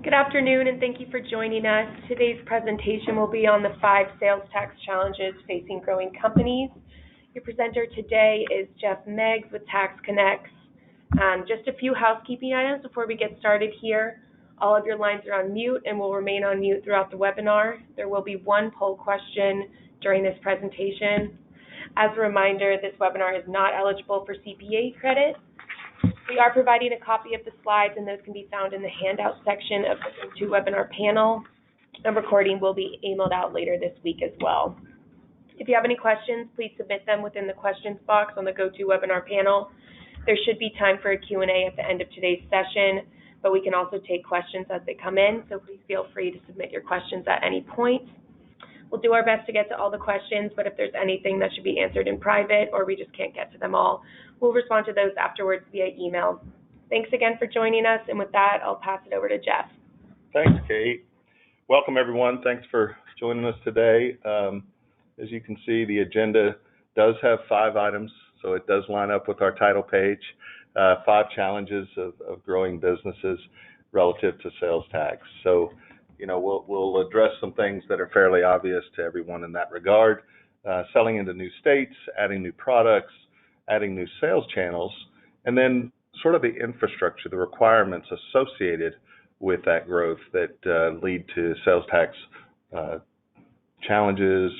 Good afternoon, and thank you for joining us. Today's presentation will be on the 5 sales tax challenges facing growing companies. Your presenter today is Jeff Meggs with Tax Connects. Just a few housekeeping items before we get started here. All of your lines are on mute and will remain on mute throughout the webinar. There will be one poll question during this presentation. As a reminder, this webinar is not eligible for CPA credit. We are providing a copy of the slides, and those can be found in the handout section of the GoToWebinar panel. A recording will be emailed out later this week as well. If you have any questions, please submit them within the questions box on the GoToWebinar panel. There should be time for a Q&A at the end of today's session, but we can also take questions as they come in, so please feel free to submit your questions at any point. We'll do our best to get to all the questions, but if there's anything that should be answered in private or we just can't get to them all, we'll respond to those afterwards via email. Thanks again for joining us, and with that, I'll pass it over to Jeff. Thanks, Kate. Welcome, everyone. Thanks for joining us today. As you can see, the agenda does have 5 items, so it does line up with our title page, 5 challenges of growing businesses relative to sales tax. So, we'll address some things that are fairly obvious to everyone in that regard. Selling into new states, adding new products, adding new sales channels, and then sort of the infrastructure, the requirements associated with that growth that lead to sales tax challenges,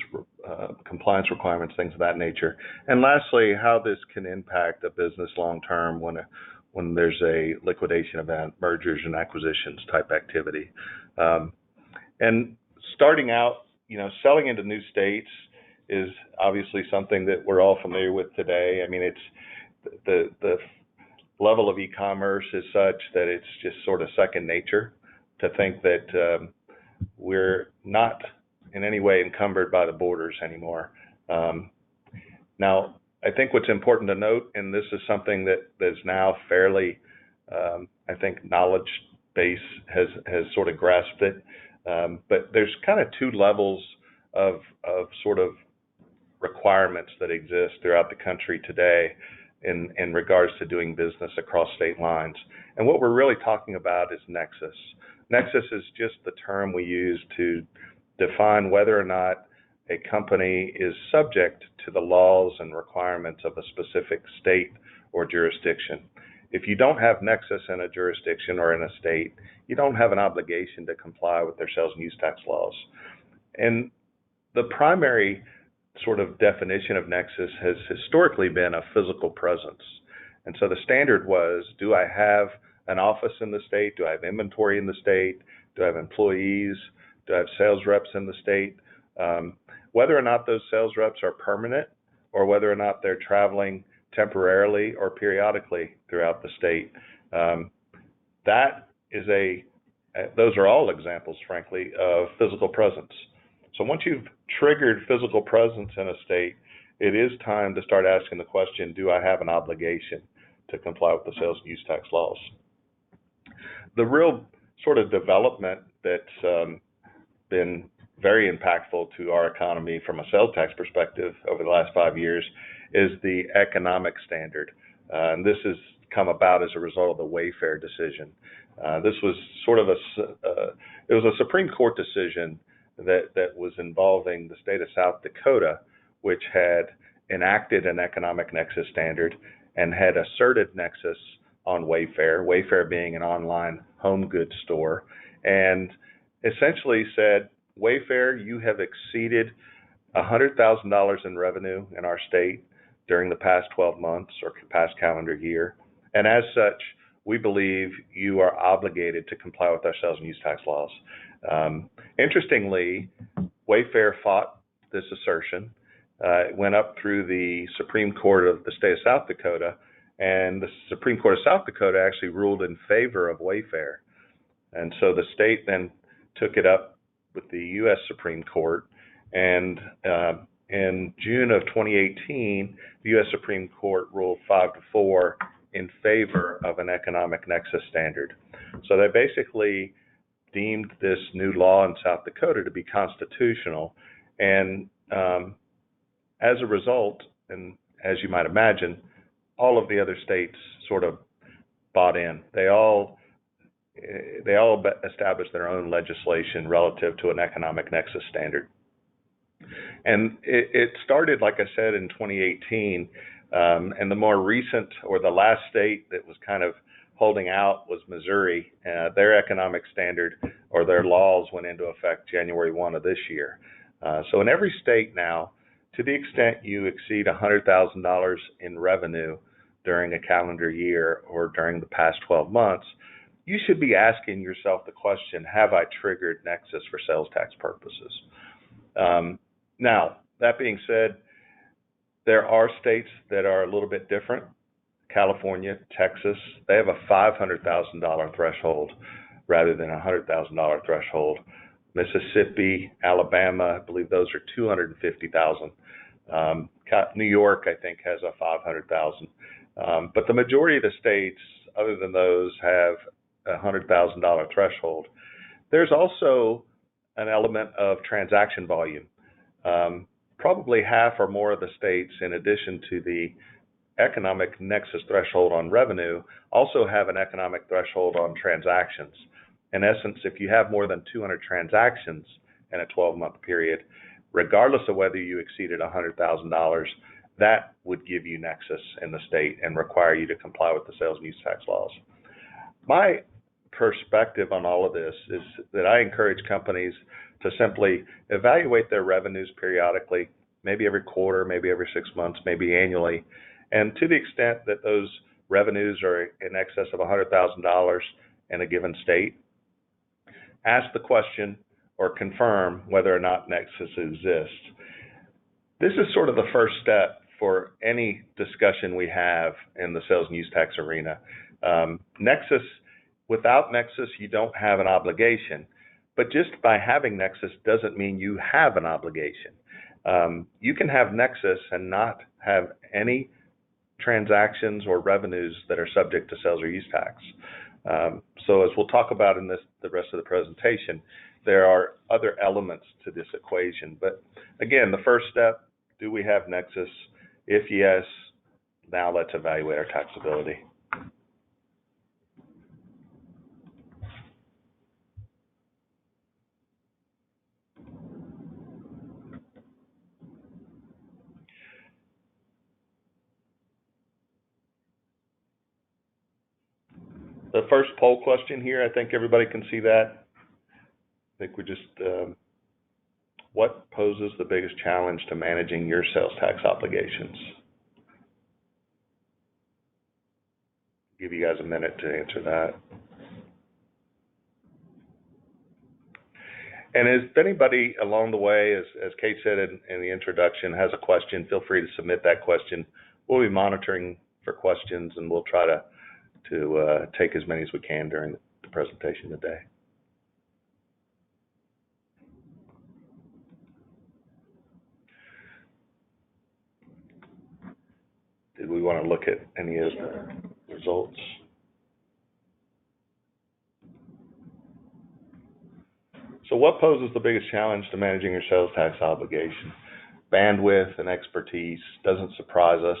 compliance requirements, things of that nature. And lastly, how this can impact a business long-term when there's a liquidation event, mergers and acquisitions type activity. And starting out, selling into new states is obviously something that we're all familiar with today. I mean, it's the level of e-commerce is such that it's just sort of second nature to think that we're not in any way encumbered by the borders anymore. Now, I think what's important to note, and this is something that is now fairly, I think, knowledge base has sort of grasped it, but there's kind of 2 levels of sort of requirements that exist throughout the country today in regards to doing business across state lines. And what we're really talking about is nexus. Nexus is just the term we use to define whether or not a company is subject to the laws and requirements of a specific state or jurisdiction. If you don't have nexus in a jurisdiction or in a state, you don't have an obligation to comply with their sales and use tax laws. And the primary sort of definition of nexus has historically been a physical presence. And so the standard was, do I have an office in the state? Do I have inventory in the state? Do I have employees? Do I have sales reps in the state? Whether or not those sales reps are permanent or whether or not they're traveling temporarily or periodically throughout the state. Those are all examples, frankly, of physical presence. So once you've triggered physical presence in a state, it is time to start asking the question, do I have an obligation to comply with the sales and use tax laws? The real sort of development that's been very impactful to our economy from a sales tax perspective over the last 5 years is the economic standard. And this has come about as a result of the Wayfair decision. This was sort of it was a Supreme Court decision that was involving the state of South Dakota, which had enacted an economic nexus standard and had asserted nexus on Wayfair, Wayfair being an online home goods store, and essentially said, Wayfair, you have exceeded $100,000 in revenue in our state during the past 12 months or past calendar year. And as such, we believe you are obligated to comply with our sales and use tax laws. Interestingly, Wayfair fought this assertion. It went up through the Supreme Court of the state of South Dakota, and the Supreme Court of South Dakota actually ruled in favor of Wayfair. And so the state then took it up with the U.S. Supreme Court, and in June of 2018, the U.S. Supreme Court ruled 5-4 in favor of an economic nexus standard. So they basically deemed this new law in South Dakota to be constitutional, and as a result, and as you might imagine, all of the other states sort of bought in. They all they all establish their own legislation relative to an economic nexus standard. And it started, like I said, in 2018, and the more recent, or the last state that was kind of holding out, was Missouri. Their economic standard, or their laws, went into effect January 1 of this year. So in every state now, to the extent you exceed $100,000 in revenue during a calendar year or during the past 12 months, you should be asking yourself the question, have I triggered nexus for sales tax purposes? Now, that being said, there are states that are a little bit different. California, Texas, they have a $500,000 threshold rather than a $100,000 threshold. Mississippi, Alabama, I believe those are $250,000. New York, I think, has a $500,000. But the majority of the states, other than those, have a $100,000 threshold. There's also an element of transaction volume. Probably half or more of the states, in addition to the economic nexus threshold on revenue, also have an economic threshold on transactions. In essence, if you have more than 200 transactions in a 12-month period, regardless of whether you exceeded $100,000, that would give you nexus in the state and require you to comply with the sales and use tax laws. My perspective on all of this is that I encourage companies to simply evaluate their revenues periodically, maybe every quarter, maybe every 6 months, maybe annually. And to the extent that those revenues are in excess of $100,000 in a given state, ask the question or confirm whether or not nexus exists. This is sort of the first step for any discussion we have in the sales and use tax arena. Without nexus, you don't have an obligation. But just by having nexus doesn't mean you have an obligation. You can have nexus and not have any transactions or revenues that are subject to sales or use tax. So as we'll talk about in the rest of the presentation, there are other elements to this equation. But again, the first step, do we have nexus? If yes, now let's evaluate our taxability. The first poll question here, I think everybody can see that. I think we just, what poses the biggest challenge to managing your sales tax obligations? Give you guys a minute to answer that. And if anybody along the way, as Kate said in the introduction, has a question, feel free to submit that question. We'll be monitoring for questions, and we'll try to take as many as we can during the presentation today. Did we want to look at any of the results? So what poses the biggest challenge to managing your sales tax obligation? Bandwidth and expertise doesn't surprise us.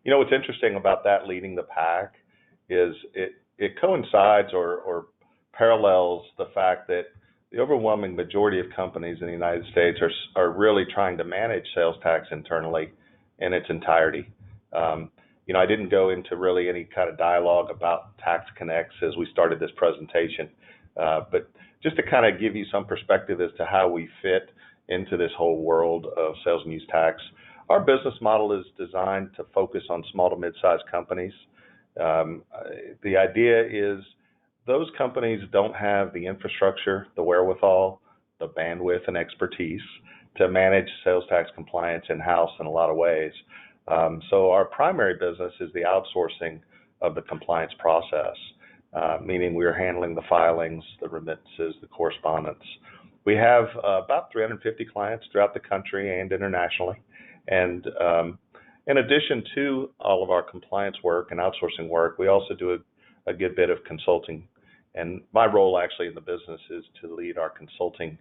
You know, what's interesting about that leading the pack is it coincides or parallels the fact that the overwhelming majority of companies in the United States are really trying to manage sales tax internally in its entirety. You know, I didn't go into really any kind of dialogue about Tax Connects as we started this presentation, but just to kind of give you some perspective as to how we fit into this whole world of sales and use tax. Our business model is designed to focus on small to mid-sized companies. The idea is those companies don't have the infrastructure, the wherewithal, the bandwidth and expertise to manage sales tax compliance in-house in a lot of ways. So our primary business is the outsourcing of the compliance process, meaning we are handling the filings, the remittances, the correspondence. We have about 350 clients throughout the country and internationally. And in addition to all of our compliance work and outsourcing work, we also do a good bit of consulting. And my role actually in the business is to lead our consulting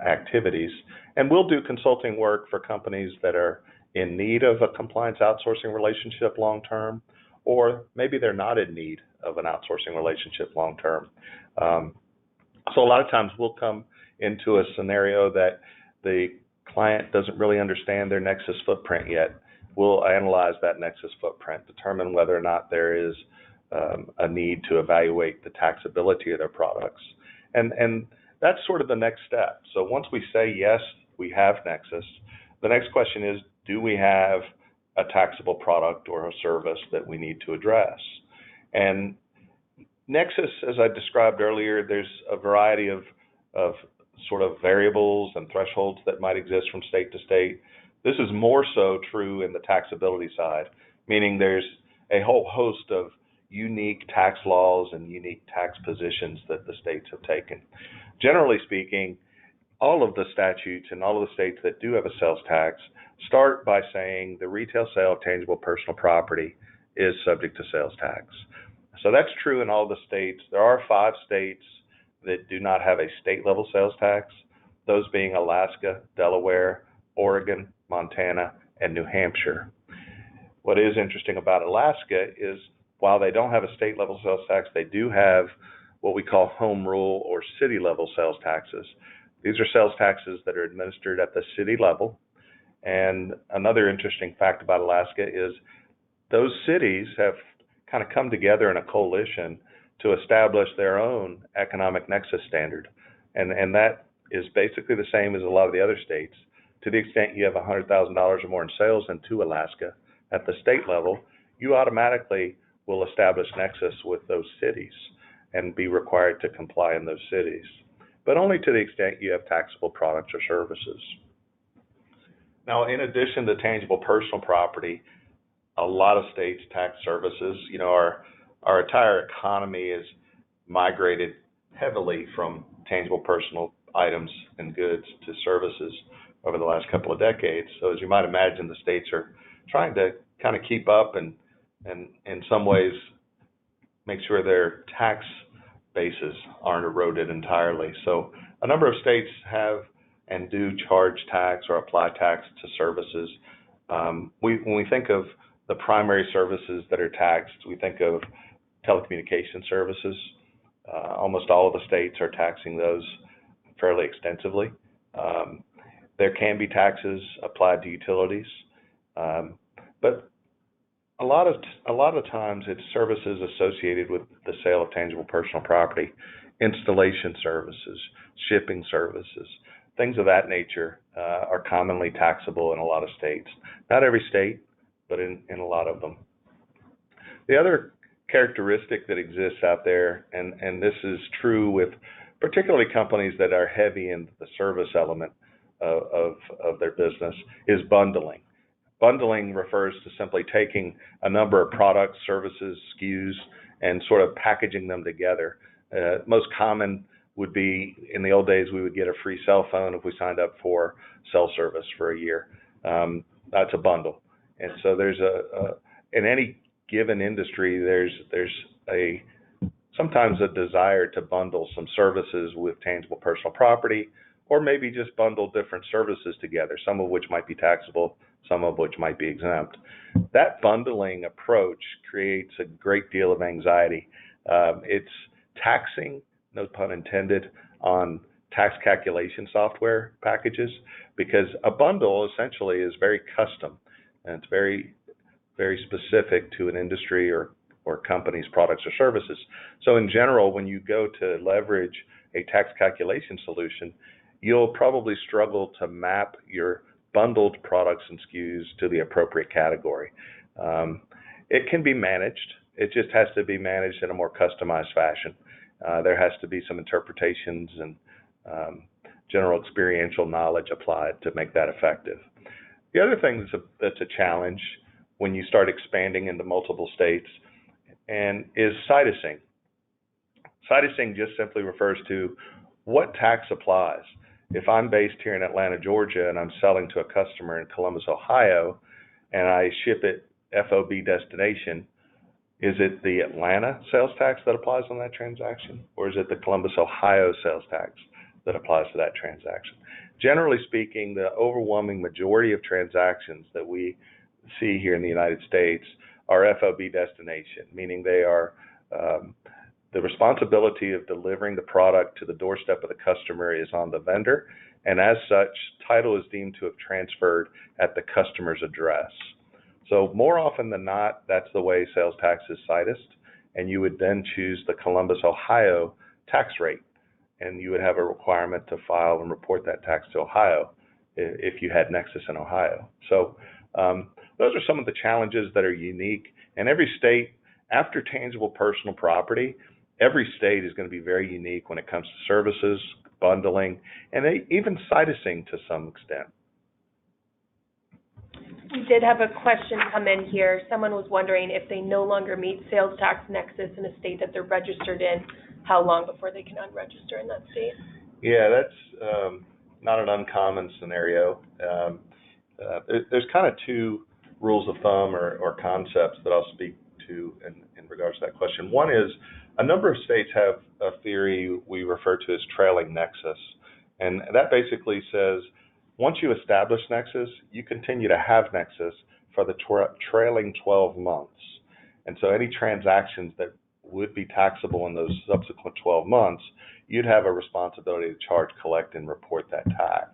activities. And we'll do consulting work for companies that are in need of a compliance outsourcing relationship long term, or maybe they're not in need of an outsourcing relationship long term. So a lot of times we'll come into a scenario that the client doesn't really understand their Nexus footprint yet. We'll analyze that Nexus footprint, determine whether or not there is a need to evaluate the taxability of their products. And that's sort of the next step. So once we say, yes, we have Nexus, the next question is, do we have a taxable product or a service that we need to address? And Nexus, as I described earlier, there's a variety of sort of variables and thresholds that might exist from state to state. This is more so true in the taxability side, meaning there's a whole host of unique tax laws and unique tax positions that the states have taken. Generally speaking, all of the statutes in all of the states that do have a sales tax start by saying the retail sale of tangible personal property is subject to sales tax. So that's true in all the states. There are 5 states that do not have a state-level sales tax, those being Alaska, Delaware, Oregon, Montana, and New Hampshire. What is interesting about Alaska is while they don't have a state-level sales tax, they do have what we call home rule or city-level sales taxes. These are sales taxes that are administered at the city level. And another interesting fact about Alaska is those cities have kind of come together in a coalition to establish their own economic nexus standard. And that is basically the same as a lot of the other states. To the extent you have $100,000 or more in sales into Alaska at the state level, you automatically will establish nexus with those cities and be required to comply in those cities, but only to the extent you have taxable products or services. Now, in addition to tangible personal property, a lot of states tax services. You know, our entire economy is migrated heavily from tangible personal items and goods to services over the last couple of decades. So as you might imagine, the states are trying to kind of keep up and in some ways make sure their tax bases aren't eroded entirely. So a number of states have and do charge tax or apply tax to services. When we think of the primary services that are taxed, we think of telecommunication services. Almost all of the states are taxing those fairly extensively. There can be taxes applied to utilities, but a lot of times it's services associated with the sale of tangible personal property, installation services, shipping services, things of that nature are commonly taxable in a lot of states. Not every state, but in a lot of them. The other characteristic that exists out there, and this is true with particularly companies that are heavy in the service element of their business, is bundling. Bundling refers to simply taking a number of products, services, SKUs, and sort of packaging them together. Most common would be, in the old days, we would get a free cell phone if we signed up for cell service for a year. That's a bundle. And so there's in any given industry, there's sometimes a desire to bundle some services with tangible personal property, or maybe just bundle different services together, some of which might be taxable, some of which might be exempt. That bundling approach creates a great deal of anxiety. It's taxing, no pun intended, on tax calculation software packages, because a bundle essentially is very custom, and it's very, very specific to an industry or company's products or services. So in general, when you go to leverage a tax calculation solution, you'll probably struggle to map your bundled products and SKUs to the appropriate category. It can be managed. It just has to be managed in a more customized fashion. There has to be some interpretations and general experiential knowledge applied to make that effective. The other thing that's a challenge when you start expanding into multiple states is situsing. Situsing just simply refers to what tax applies. If I'm based here in Atlanta, Georgia, and I'm selling to a customer in Columbus, Ohio, and I ship it FOB destination, is it the Atlanta sales tax that applies on that transaction, or is it the Columbus, Ohio sales tax that applies to that transaction? Generally speaking, the overwhelming majority of transactions that we see here in the United States are FOB destination, meaning they are the responsibility of delivering the product to the doorstep of the customer is on the vendor, and as such, title is deemed to have transferred at the customer's address. So more often than not, that's the way sales tax is cited, and you would then choose the Columbus, Ohio tax rate, and you would have a requirement to file and report that tax to Ohio if you had nexus in Ohio. So those are some of the challenges that are unique, and every state, after tangible personal property, every state is going to be very unique when it comes to services, bundling, and even citing to some extent. We did have a question come in here. Someone was wondering if they no longer meet sales tax nexus in a state that they're registered in, how long before they can unregister in that state? Yeah, that's not an uncommon scenario. There's kind of two rules of thumb or concepts that I'll speak to in regards to that question. One is a number of states have a theory we refer to as trailing nexus, and that basically says once you establish nexus, you continue to have nexus for the trailing 12 months. And so any transactions that would be taxable in those subsequent 12 months, you'd have a responsibility to charge, collect, and report that tax.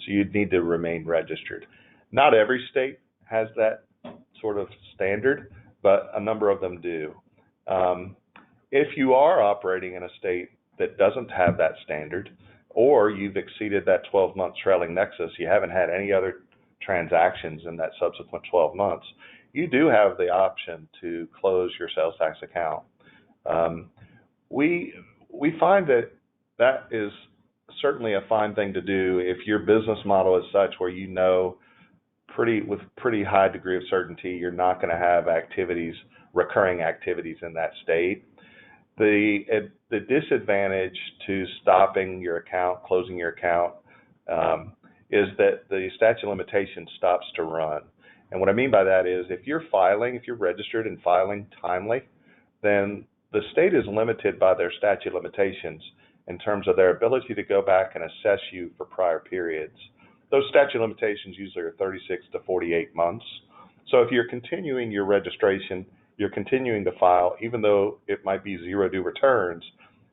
So you'd need to remain registered. Not every state has that sort of standard, but a number of them do. If you are operating in a state that doesn't have that standard, or you've exceeded that 12-month trailing nexus, you haven't had any other transactions in that subsequent 12 months, you do have the option to close your sales tax account. We find that is certainly a fine thing to do if your business model is such where you know with pretty high degree of certainty you're not going to have recurring activities in that state. The disadvantage to stopping your account, closing your account, is that the statute of limitations stops to run. And what I mean by that is if you're registered and filing timely, then the state is limited by their statute of limitations in terms of their ability to go back and assess you for prior periods. Those statute of limitations usually are 36 to 48 months. So if you're continuing your registration, you're continuing to file, even though it might be zero due returns,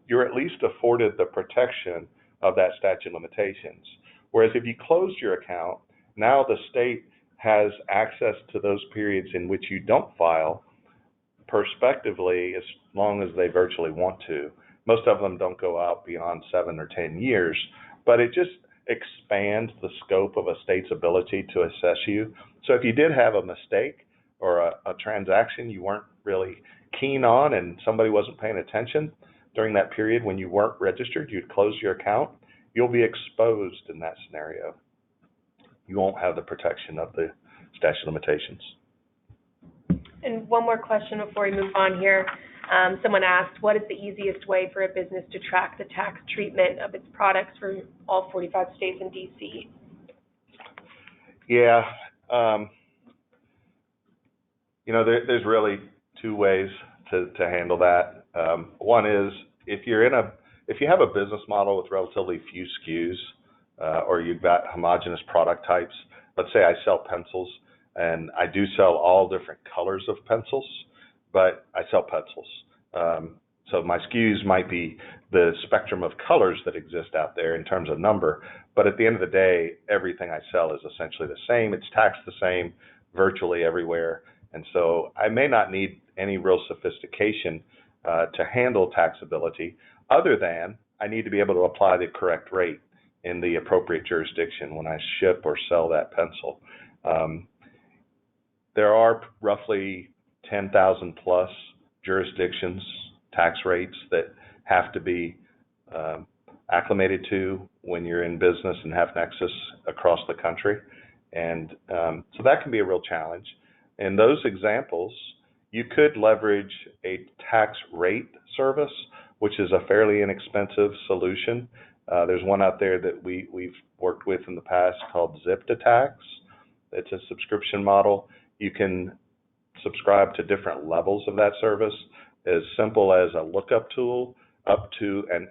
you're at least afforded the protection of that statute of limitations. Whereas if you closed your account, now the state has access to those periods in which you don't file prospectively as long as they virtually want to. Most of them don't go out beyond 7 or 10 years, but it just expands the scope of a state's ability to assess you. So if you did have a mistake or a transaction you weren't really keen on and somebody wasn't paying attention during that period when you weren't registered, you'd close your account, you'll be exposed in that scenario. You won't have the protection of the statute of limitations. And one more question before we move on here. Someone asked, what is the easiest way for a business to track the tax treatment of its products for all 45 states and D.C.? Yeah, there's really two ways to handle that. One is if you have a business model with relatively few SKUs, or you've got homogeneous product types. Let's say I sell pencils, and I do sell all different colors of pencils, but I sell pencils. So my SKUs might be the spectrum of colors that exist out there in terms of number, but at the end of the day, everything I sell is essentially the same. It's taxed the same virtually everywhere. And so I may not need any real sophistication to handle taxability, other than I need to be able to apply the correct rate in the appropriate jurisdiction when I ship or sell that pencil. There are roughly 10,000 plus jurisdictions, tax rates that have to be acclimated to when you're in business and have nexus across the country. And so that can be a real challenge. In those examples, you could leverage a tax rate service, which is a fairly inexpensive solution. There's one out there that we've worked with in the past called Zip2Tax. It's a subscription model. You can subscribe to different levels of that service, as simple as a lookup tool up to an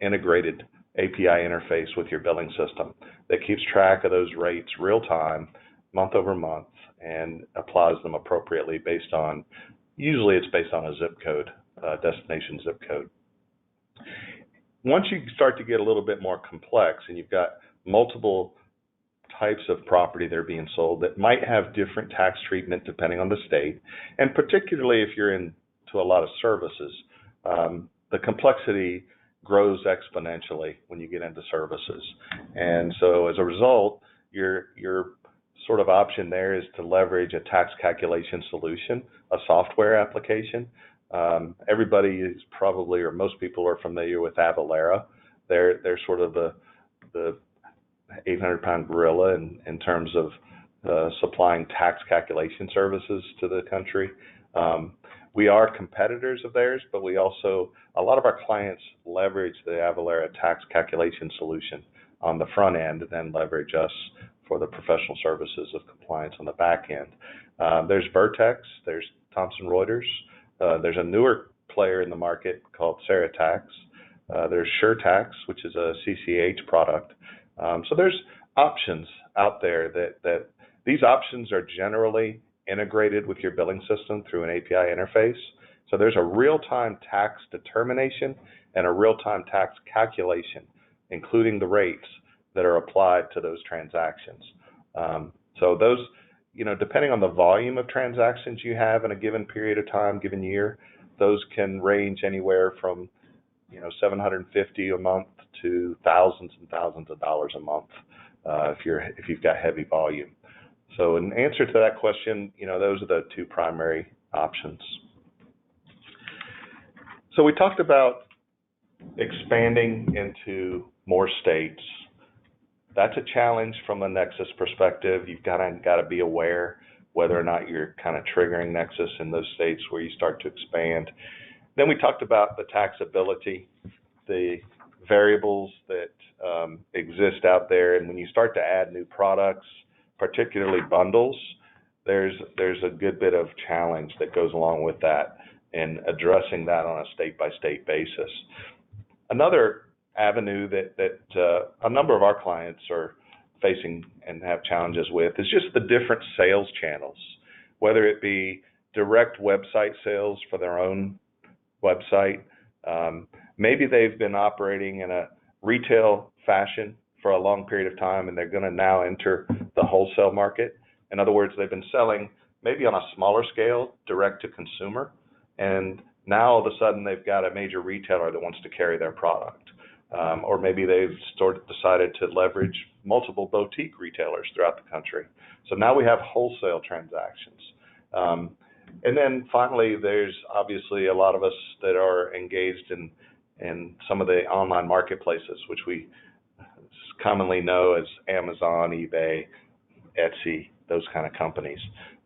integrated API interface with your billing system that keeps track of those rates real time, month over month, and applies them appropriately usually it's based on a zip code, destination zip code. Once you start to get a little bit more complex and you've got multiple types of property that are being sold that might have different tax treatment depending on the state, and particularly if you're into a lot of services, the complexity grows exponentially when you get into services. And so as a result, your sort of option there is to leverage a tax calculation solution, a software application. Everybody is probably, or most people are familiar with Avalara. They're sort of the 800-pound gorilla in terms of supplying tax calculation services to the country. We are competitors of theirs, but we also, a lot of our clients leverage the Avalara tax calculation solution on the front end and then leverage us for the professional services of compliance on the back end. There's Vertex, there's Thomson Reuters, there's a newer player in the market called Tax. There's SureTax, which is a CCH product. So there's options out there that these options are generally integrated with your billing system through an API interface. So there's a real-time tax determination and a real-time tax calculation, including the rates that are applied to those transactions. So those, depending on the volume of transactions you have in a given period of time, given year, those can range anywhere from $750 a month to thousands and thousands of dollars a month if you've got heavy volume. So in answer to that question, those are the two primary options. So we talked about expanding into more states. That's a challenge from a Nexus perspective. You've got to be aware whether or not you're kind of triggering Nexus in those states where you start to expand. Then we talked about the taxability, the variables that exist out there, and when you start to add new products, particularly bundles, there's a good bit of challenge that goes along with that and addressing that on a state-by-state basis. Another avenue that a number of our clients are facing and have challenges with is just the different sales channels, whether it be direct website sales for their own website. Maybe they've been operating in a retail fashion for a long period of time and they're going to now enter the wholesale market. In other words, they've been selling maybe on a smaller scale, direct to consumer, and now all of a sudden they've got a major retailer that wants to carry their product. Or maybe they've sort of decided to leverage multiple boutique retailers throughout the country. So now we have wholesale transactions. And then finally, there's obviously a lot of us that are engaged in some of the online marketplaces, which we commonly know as Amazon, eBay, Etsy, those kind of companies.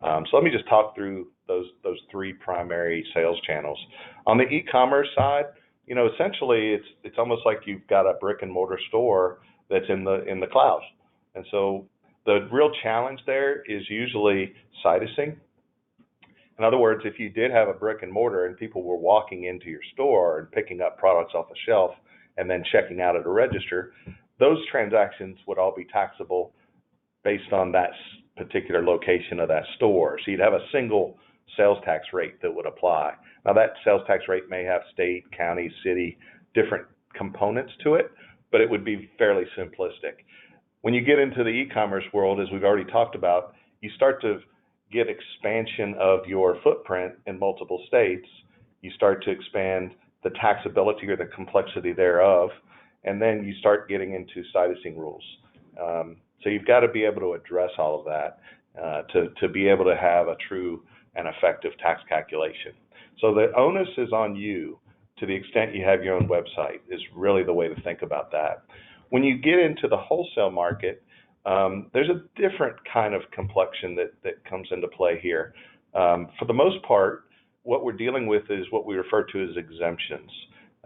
So let me just talk through those three primary sales channels. On the e-commerce side, essentially it's almost like you've got a brick and mortar store that's in the cloud. And so the real challenge there is usually situsing. In other words, if you did have a brick and mortar and people were walking into your store and picking up products off the shelf and then checking out at a register, those transactions would all be taxable based on that particular location of that store. So you'd have a single sales tax rate that would apply. Now that sales tax rate may have state, county, city, different components to it, but it would be fairly simplistic. When you get into the e-commerce world, as we've already talked about, you start to get expansion of your footprint in multiple states. You start to expand the taxability or the complexity thereof, and then you start getting into situsing rules. So you've got to be able to address all of that to be able to have a true and effective tax calculation. So the onus is on you to the extent you have your own website is really the way to think about that. When you get into the wholesale market, there's a different kind of complexion that comes into play here. For the most part, what we're dealing with is what we refer to as exemptions.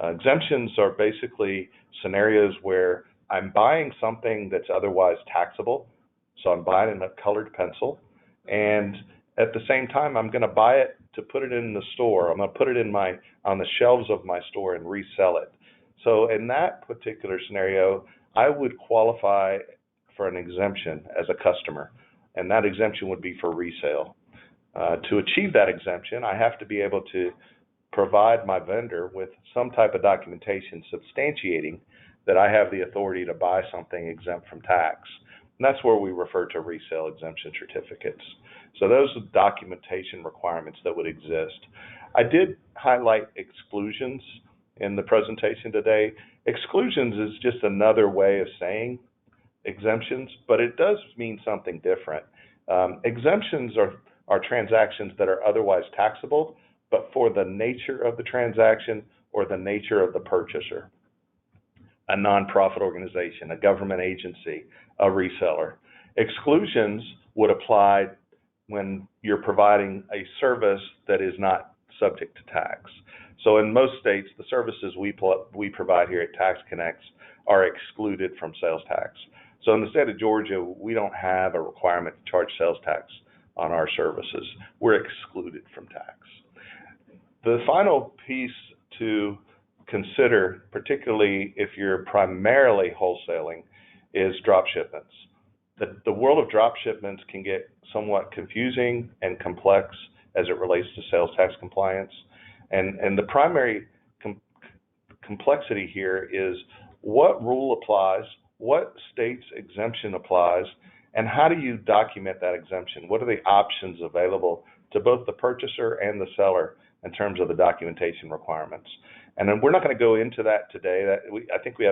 Exemptions are basically scenarios where I'm buying something that's otherwise taxable. So I'm buying a colored pencil, and at the same time, I'm going to buy it to put it in the store. I'm going to put it on the shelves of my store and resell it. So in that particular scenario, I would qualify for an exemption as a customer. and that exemption would be for resale. To achieve that exemption, I have to be able to provide my vendor with some type of documentation substantiating that I have the authority to buy something exempt from tax. And that's where we refer to resale exemption certificates. So those are documentation requirements that would exist. I did highlight exclusions in the presentation today. Exclusions is just another way of saying exemptions, but it does mean something different. Exemptions are transactions that are otherwise taxable, but for the nature of the transaction or the nature of the purchaser. A nonprofit organization, a government agency, a reseller. Exclusions would apply when you're providing a service that is not subject to tax. So in most states, the services we provide here at Tax Connects are excluded from sales tax. So in the state of Georgia, we don't have a requirement to charge sales tax on our services. We're excluded from tax. The final piece to consider, particularly if you're primarily wholesaling, is drop shipments. The world of drop shipments can get somewhat confusing and complex as it relates to sales tax compliance. And the primary complexity here is what rule applies, what state's exemption applies, and how do you document that exemption? What are the options available to both the purchaser and the seller in terms of the documentation requirements? And then we're not going to go into that today. I think we've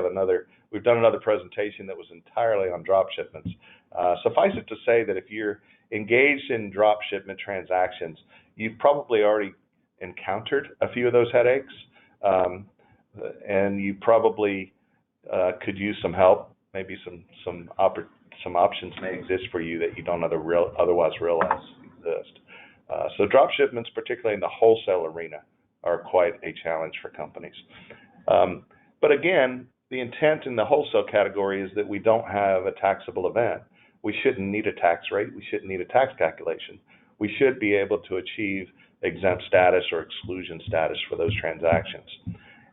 done another presentation that was entirely on drop shipments. Suffice it to say that if you're engaged in drop shipment transactions, you've probably already encountered a few of those headaches, and you probably could use some help. Maybe some options may exist for you that you don't otherwise realize exist. So drop shipments, particularly in the wholesale arena, are quite a challenge for companies. But again, the intent in the wholesale category is that we don't have a taxable event. We shouldn't need a tax rate. We shouldn't need a tax calculation. We should be able to achieve exempt status or exclusion status for those transactions.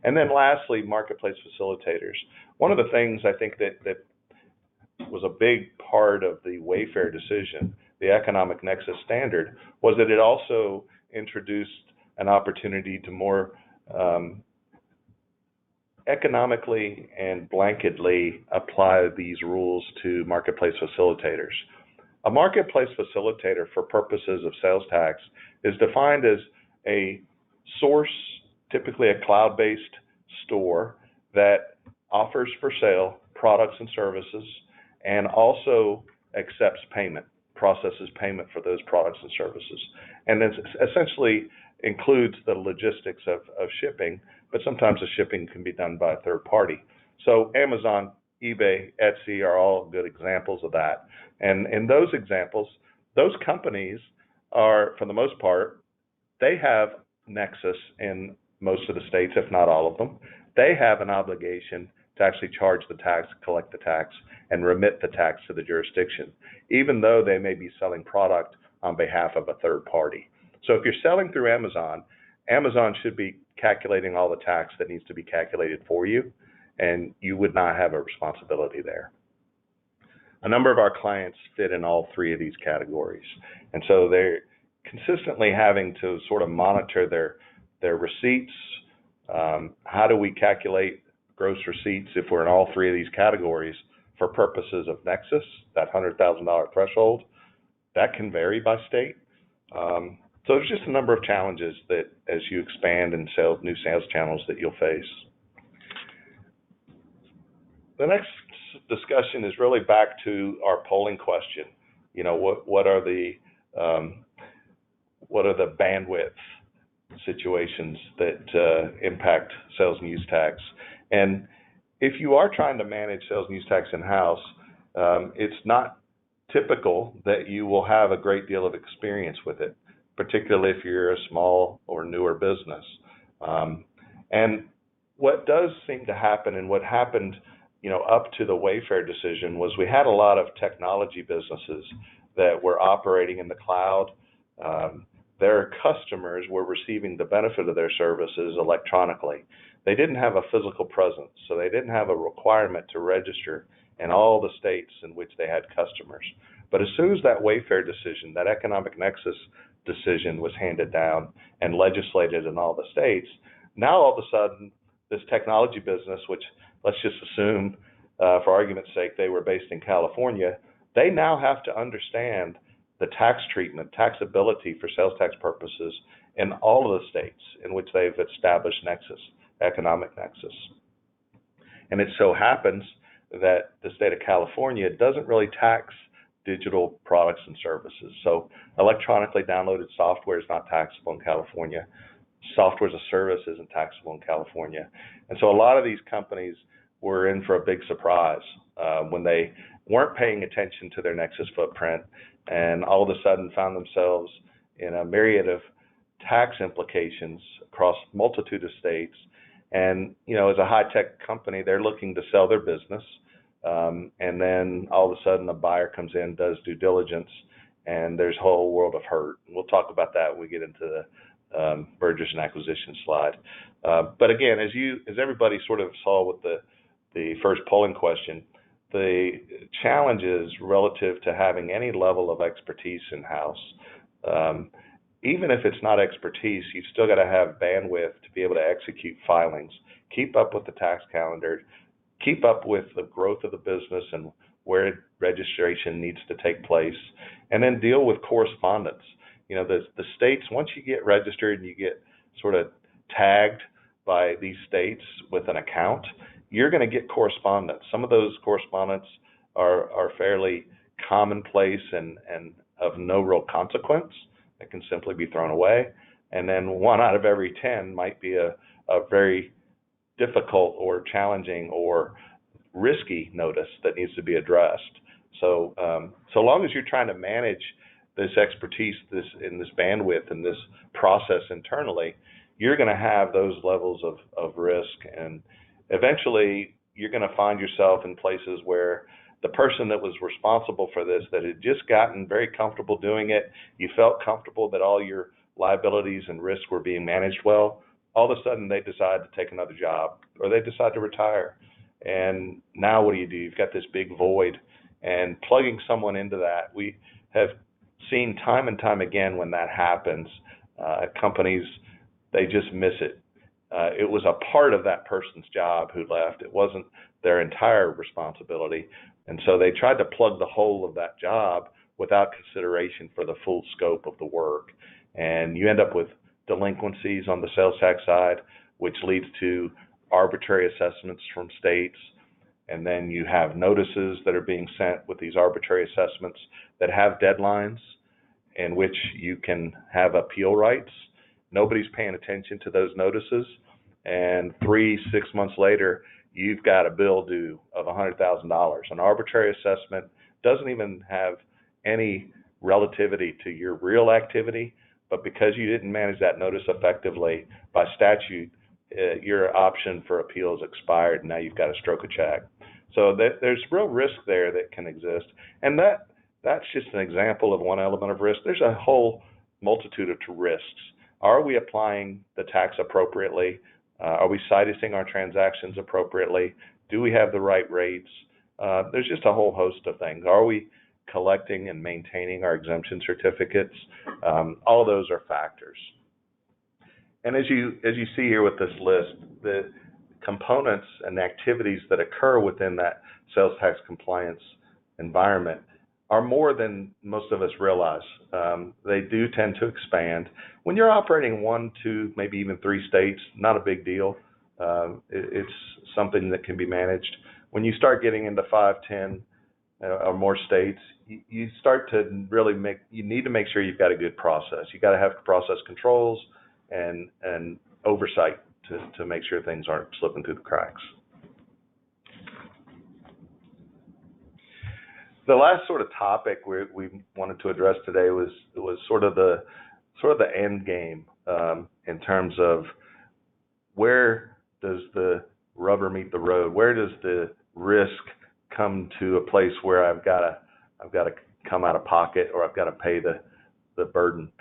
And then lastly, marketplace facilitators. One of the things I think that was a big part of the Wayfair decision, the economic nexus standard, was that it also introduced an opportunity to more economically and blanketly apply these rules to marketplace facilitators. A marketplace facilitator for purposes of sales tax is defined as a source, typically a cloud-based store that offers for sale products and services and also accepts payment, processes payment for those products and services. And then essentially includes the logistics of shipping, but sometimes the shipping can be done by a third party. So Amazon, eBay, Etsy are all good examples of that. And in those examples, those companies are, for the most part, they have nexus in most of the states, if not all of them. They have an obligation to actually charge the tax, collect the tax, and remit the tax to the jurisdiction, even though they may be selling product on behalf of a third party. So if you're selling through Amazon, Amazon should be calculating all the tax that needs to be calculated for you, and you would not have a responsibility there. A number of our clients fit in all three of these categories, and so they're consistently having to sort of monitor their receipts. How do we calculate gross receipts if we're in all three of these categories for purposes of nexus, that $100,000 threshold? That can vary by state. So there's just a number of challenges that as you expand and sell new sales channels that you'll face. The next discussion is really back to our polling question. You know, what are the bandwidth situations that impact sales and use tax? And if you are trying to manage sales and use tax in-house, it's not typical that you will have a great deal of experience with it, particularly if you're a small or newer business. And what does seem to happen, and what happened, you know, up to the Wayfair decision, was we had a lot of technology businesses that were operating in the cloud. Their customers were receiving the benefit of their services electronically. They didn't have a physical presence, so they didn't have a requirement to register in all the states in which they had customers. But as soon as that Wayfair decision, that economic nexus decision was handed down and legislated in all the states, now all of a sudden this technology business, which let's just assume for argument's sake they were based in California, they now have to understand the tax treatment, taxability for sales tax purposes in all of the states in which they've established nexus, economic nexus. And it so happens that the state of California doesn't really tax digital products and services. So electronically downloaded software is not taxable in California. Software as a service isn't taxable in California. And so a lot of these companies were in for a big surprise when they weren't paying attention to their nexus footprint and all of a sudden found themselves in a myriad of tax implications across a multitude of states. And, as a high-tech company, they're looking to sell their business. And then all of a sudden a buyer comes in, does due diligence, and there's a whole world of hurt. And we'll talk about that when we get into the mergers and acquisitions slide. But again, as everybody sort of saw with the first polling question, the challenges relative to having any level of expertise in-house, even if it's not expertise, you've still got to have bandwidth to be able to execute filings, keep up with the tax calendar, keep up with the growth of the business and where registration needs to take place, and then deal with correspondence. The states, once you get registered and you get sort of tagged by these states with an account, you're going to get correspondence. Some of those correspondence are fairly commonplace and of no real consequence. That can simply be thrown away. And then 1 out of every 10 might be a very difficult or challenging or risky notice that needs to be addressed. So so long as you're trying to manage this expertise, this bandwidth and this process internally, you're going to have those levels of risk. And eventually you're going to find yourself in places where the person that was responsible for this, that had just gotten very comfortable doing it, you felt comfortable that all your liabilities and risks were being managed well, all of a sudden they decide to take another job or they decide to retire. And now what do? You've got this big void, and plugging someone into that, we have seen time and time again when that happens, companies, they just miss it. It was a part of that person's job who left. It wasn't their entire responsibility. And so they tried to plug the hole of that job without consideration for the full scope of the work. And you end up with delinquencies on the sales tax side, which leads to arbitrary assessments from states. And then you have notices that are being sent with these arbitrary assessments that have deadlines in which you can have appeal rights. Nobody's paying attention to those notices. And 3-6 months later, you've got a bill due of $100,000. An arbitrary assessment doesn't even have any relativity to your real activity, but because you didn't manage that notice effectively, by statute, your option for appeal is expired, and now you've got to stroke a check. So there's real risk there that can exist, and that's just an example of one element of risk. There's a whole multitude of risks. Are we applying the tax appropriately? Are we citing our transactions appropriately? Do we have the right rates? There's just a whole host of things. Are we collecting and maintaining our exemption certificates? All of those are factors. And as you see here with this list, the components and activities that occur within that sales tax compliance environment are more than most of us realize. They do tend to expand. When you're operating 1, 2, maybe even 3 states, not a big deal. It's something that can be managed. When you start getting into 5, 10 or more states, you start to really you need to make sure you've got a good process. You got to have process controls and oversight to make sure things aren't slipping through the cracks. The last sort of topic we wanted to address today was sort of the end game in terms of where does the rubber meet the road? Where does the risk come to a place where I've got to come out of pocket or I've got to pay the burden?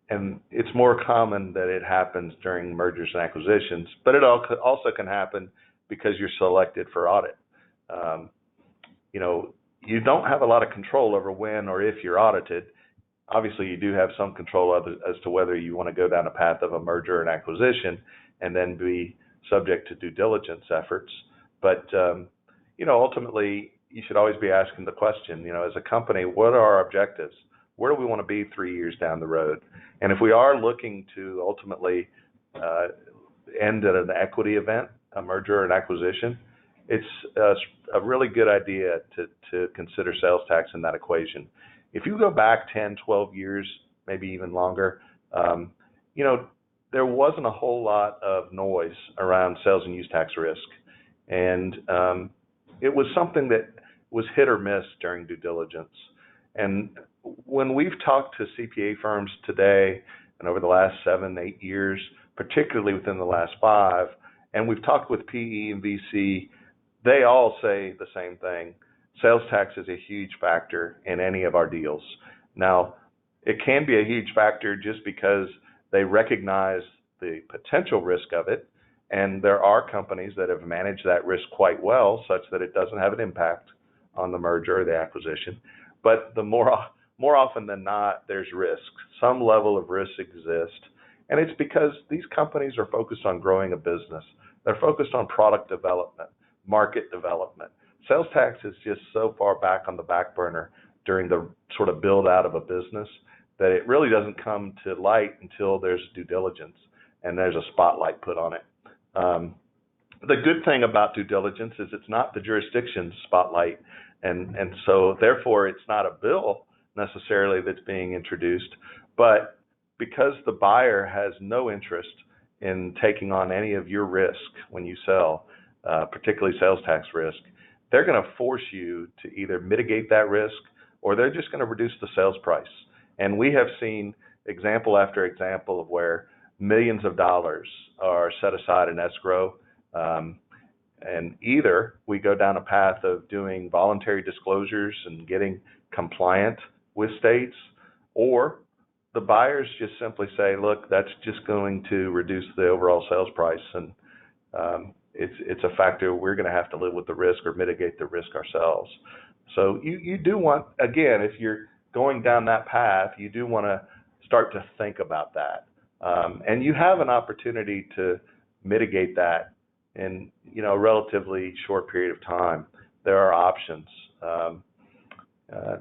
And it's more common that it happens during mergers and acquisitions, but it also can happen because you're selected for audit. you don't have a lot of control over when or if you're audited. Obviously, you do have some control as to whether you want to go down a path of a merger and acquisition and then be subject to due diligence efforts. But, ultimately, you should always be asking the question, as a company, what are our objectives? Where do we want to be 3 years down the road? And if we are looking to ultimately end at an equity event, a merger or an acquisition, it's a really good idea to consider sales tax in that equation. If you go back 10, 12 years, maybe even longer, there wasn't a whole lot of noise around sales and use tax risk. And it was something that was hit or miss during due diligence. And when we've talked to CPA firms today and over the last 7, 8 years, particularly within the last 5, and we've talked with PE and VC, they all say the same thing. Sales tax is a huge factor in any of our deals. Now, it can be a huge factor just because they recognize the potential risk of it, and there are companies that have managed that risk quite well such that it doesn't have an impact on the merger or the acquisition. But the more often than not, there's risk. Some level of risk exists, and it's because these companies are focused on growing a business. They're focused on product development, market development. Sales tax is just so far back on the back burner during the sort of build out of a business that it really doesn't come to light until there's due diligence and there's a spotlight put on it. The good thing about due diligence is it's not the jurisdiction's spotlight, and so therefore it's not a bill necessarily that's being introduced, but because the buyer has no interest in taking on any of your risk when you sell, particularly sales tax risk, they're going to force you to either mitigate that risk or they're just going to reduce the sales price. And we have seen example after example of where millions of dollars are set aside in escrow, and either we go down a path of doing voluntary disclosures and getting compliant with states, or the buyers just simply say, look, that's just going to reduce the overall sales price, and it's a factor we're going to have to live with the risk or mitigate the risk ourselves. So you do want, again, if you're going down that path, you do want to start to think about that. And you have an opportunity to mitigate that in a relatively short period of time. There are options.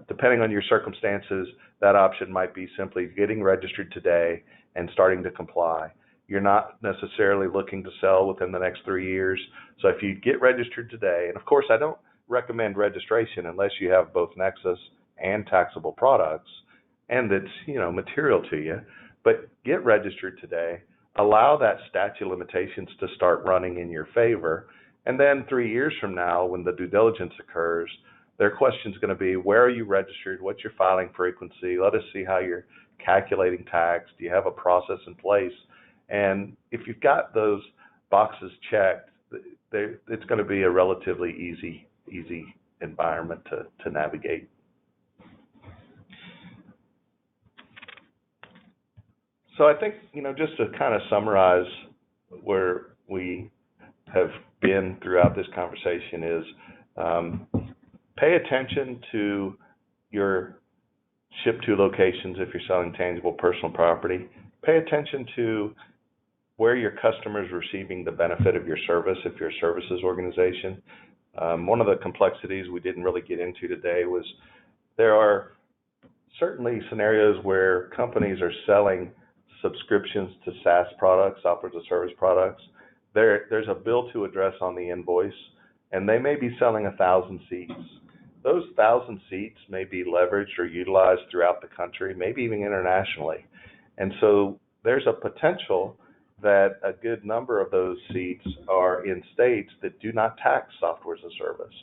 Depending on your circumstances, that option might be simply getting registered today and starting to comply. You're not necessarily looking to sell within the next 3 years. So if you get registered today, and of course I don't recommend registration unless you have both Nexus and taxable products and it's material to you, but get registered today, allow that statute of limitations to start running in your favor, and then 3 years from now when the due diligence occurs, their question is going to be, where are you registered? What's your filing frequency? Let us see how you're calculating tax. Do you have a process in place? And if you've got those boxes checked, it's going to be a relatively easy environment to navigate. So I think, just to kind of summarize where we have been throughout this conversation is pay attention to your ship-to locations if you're selling tangible personal property. Pay attention to where your customer is receiving the benefit of your service if you're a services organization. One of the complexities we didn't really get into today was there are certainly scenarios where companies are selling subscriptions to SaaS products, software as a service products. There's a bill to address on the invoice, and they may be selling 1,000 seats. Those 1,000 seats may be leveraged or utilized throughout the country, maybe even internationally. And so there's a potential that a good number of those seats are in states that do not tax software as a service.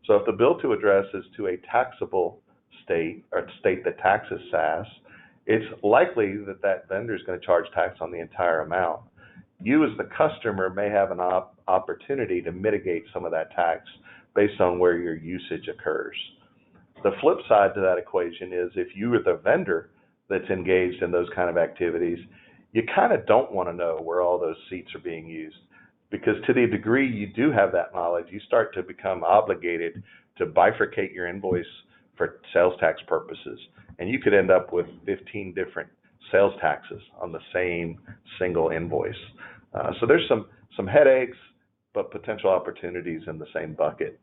So if the bill to address is to a taxable state or a state that taxes SaaS, it's likely that that vendor is going to charge tax on the entire amount. You as the customer may have an opportunity to mitigate some of that tax based on where your usage occurs. The flip side to that equation is if you are the vendor that's engaged in those kind of activities, you kind of don't want to know where all those seats are being used, because to the degree you do have that knowledge, you start to become obligated to bifurcate your invoice for sales tax purposes. And you could end up with 15 different sales taxes on the same single invoice. So there's some headaches, but potential opportunities in the same bucket.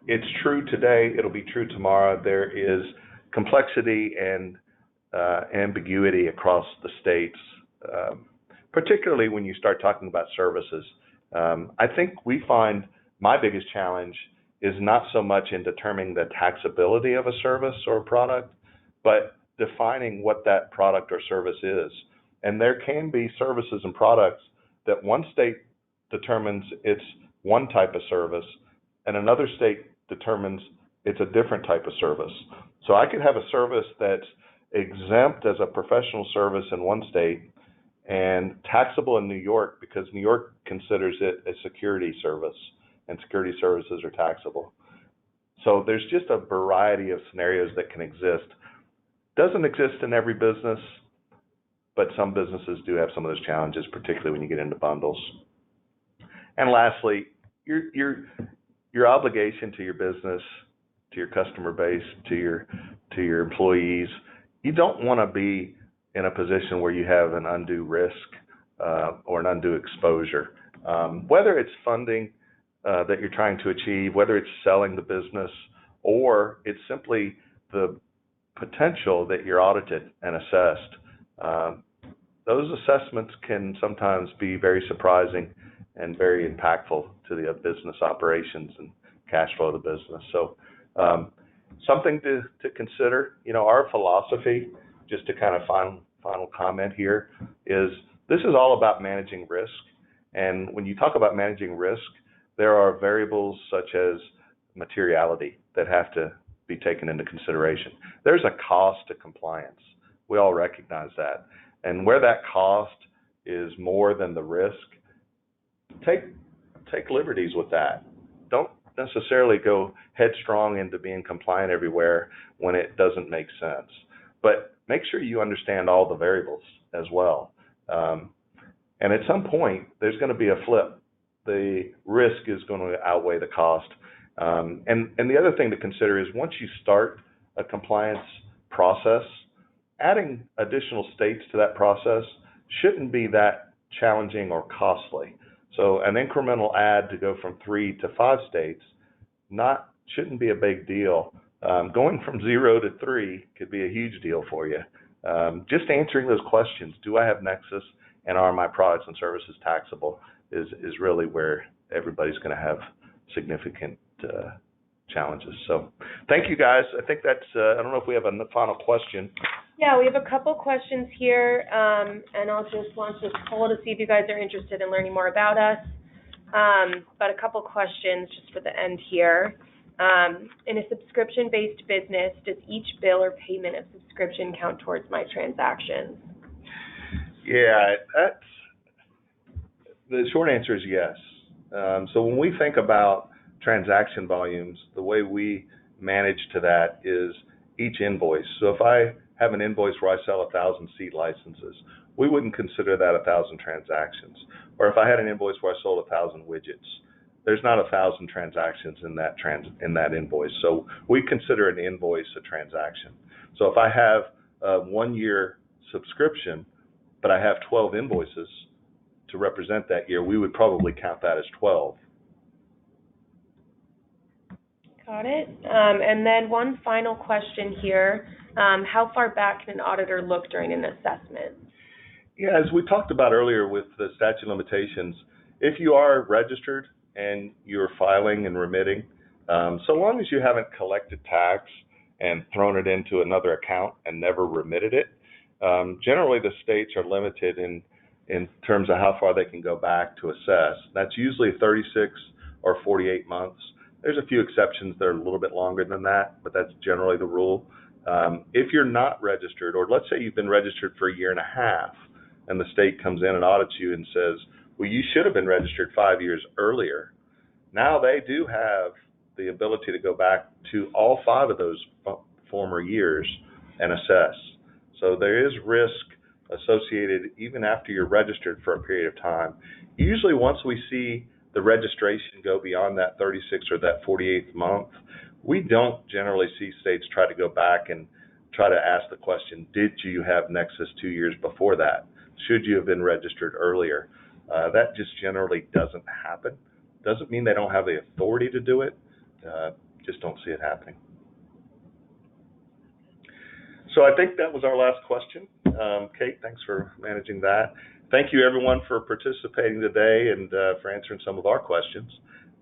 It's true today, it'll be true tomorrow. There is complexity and ambiguity across the states, particularly when you start talking about services. I think we find my biggest challenge is not so much in determining the taxability of a service or a product, but defining what that product or service is. And there can be services and products that one state determines it's one type of service and another state determines it's a different type of service. So I could have a service that's exempt as a professional service in one state and taxable in New York because New York considers it a security service, and security services are taxable. So there's just a variety of scenarios that can exist. Doesn't exist in every business, but some businesses do have some of those challenges, particularly when you get into bundles. And lastly, your obligation to your business, to your customer base, to your employees, you don't want to be in a position where you have an undue risk or an undue exposure. Whether it's funding that you're trying to achieve, whether it's selling the business, or it's simply the potential that you're audited and assessed. Those assessments can sometimes be very surprising and very impactful to the business operations and cash flow of the business. So something to consider. Our philosophy, just to kind of final comment here, is this is all about managing risk. And when you talk about managing risk, there are variables such as materiality that have to be taken into consideration. There's a cost to compliance. We all recognize that. And where that cost is more than the risk, take liberties with that. Don't necessarily go headstrong into being compliant everywhere when it doesn't make sense. But make sure you understand all the variables as well. And at some point, there's going to be a flip. The risk is going to outweigh the cost. And the other thing to consider is once you start a compliance process, adding additional states to that process shouldn't be that challenging or costly. So an incremental add to go from 3 to 5 states shouldn't be a big deal. Going from 0 to 3 could be a huge deal for you. Just answering those questions, do I have nexus and are my products and services taxable, is really where everybody's going to have significant challenges. So thank you, guys. I think that's, I don't know if we have a final question. Yeah, we have a couple questions here, and I'll just launch this poll to see if you guys are interested in learning more about us. But a couple questions just for the end here. In a subscription-based business, does each bill or payment of subscription count towards my transactions? Yeah, the short answer is yes. So when we think about transaction volumes, the way we manage to that is each invoice. So if I have an invoice where I sell 1,000 seat licenses, we wouldn't consider that 1,000 transactions. Or if I had an invoice where I sold 1,000 widgets, there's not 1,000 transactions in that invoice. So we consider an invoice a transaction. So if I have a 1-year subscription, but I have 12 invoices to represent that year, we would probably count that as 12. Got it. And then one final question here. How far back can an auditor look during an assessment? Yeah, as we talked about earlier with the statute of limitations, if you are registered and you're filing and remitting, so long as you haven't collected tax and thrown it into another account and never remitted it, generally the states are limited in terms of how far they can go back to assess. That's usually 36 or 48 months. There's a few exceptions that are a little bit longer than that, but that's generally the rule. If you're not registered, or let's say you've been registered for 1.5 years, and the state comes in and audits you and says, well, you should have been registered 5 years earlier. Now they do have the ability to go back to all 5 of those former years and assess. So there is risk associated even after you're registered for a period of time. Usually once we see the registration go beyond that 36th or that 48th month, we don't generally see states try to go back and try to ask the question, did you have Nexus 2 years before that? Should you have been registered earlier? That just generally doesn't happen. Doesn't mean they don't have the authority to do it, just don't see it happening. So I think that was our last question. Kate, thanks for managing that. Thank you everyone for participating today and for answering some of our questions.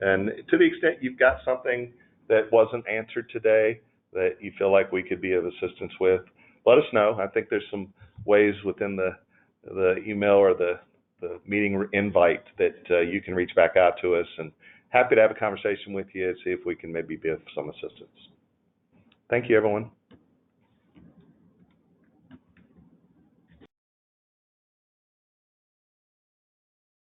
And to the extent you've got something that wasn't answered today that you feel like we could be of assistance with, let us know. I think there's some ways within the email or the meeting invite that you can reach back out to us, and happy to have a conversation with you and see if we can maybe be of some assistance. Thank you, everyone.